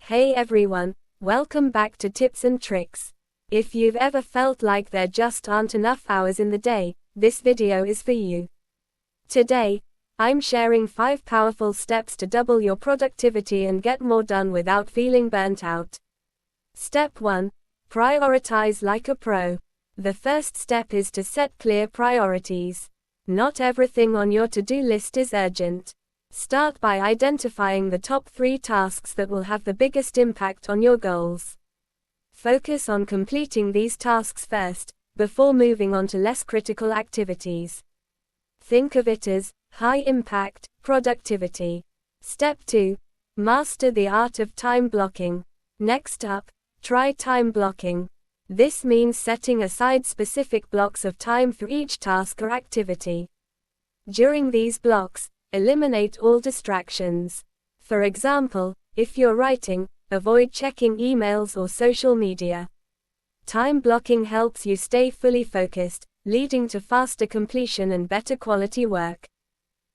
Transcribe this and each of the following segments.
Hey everyone, welcome back to Tips and Tricks. If you've ever felt like there just aren't enough hours in the day, this video is for you. Today, I'm sharing 5 powerful steps to double your productivity and get more done without feeling burnt out. Step 1. Prioritize like a pro. The first step is to set clear priorities. Not everything on your to-do list is urgent. Start by identifying the top 3 tasks that will have the biggest impact on your goals. Focus on completing these tasks first, before moving on to less critical activities. Think of it as high-impact productivity. Step 2. Master the art of time blocking. Next up, try time blocking. This means setting aside specific blocks of time for each task or activity. During these blocks, eliminate all distractions. For example, if you're writing, avoid checking emails or social media. Time blocking helps you stay fully focused, leading to faster completion and better quality work.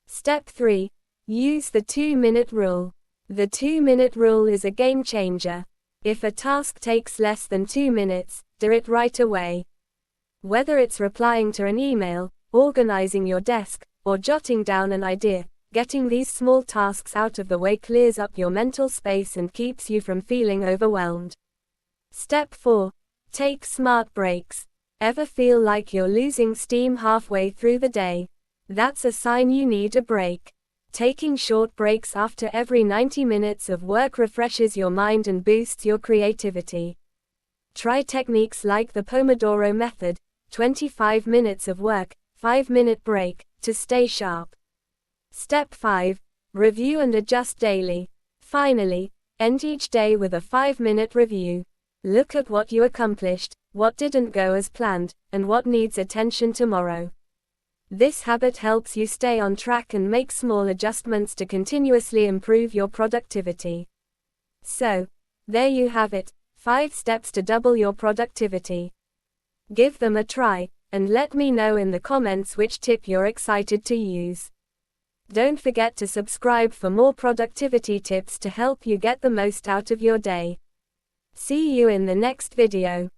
Step 3. Use the 2-minute rule. The 2-minute rule is a game changer. If a task takes less than 2 minutes, do it right away. Whether it's replying to an email, organizing your desk, or jotting down an idea, getting these small tasks out of the way clears up your mental space and keeps you from feeling overwhelmed. Step 4. Take smart breaks. Ever feel like you're losing steam halfway through the day? That's a sign you need a break. Taking short breaks after every 90 minutes of work refreshes your mind and boosts your creativity. Try techniques like the Pomodoro method, 25 minutes of work, 5-minute break, to stay sharp. Step 5. Review and adjust daily. Finally, end each day with a 5-minute review. Look at what you accomplished, what didn't go as planned, and what needs attention tomorrow. This habit helps you stay on track and make small adjustments to continuously improve your productivity. So, there you have it, 5 steps to double your productivity. Give them a try, and let me know in the comments which tip you're excited to use. Don't forget to subscribe for more productivity tips to help you get the most out of your day. See you in the next video.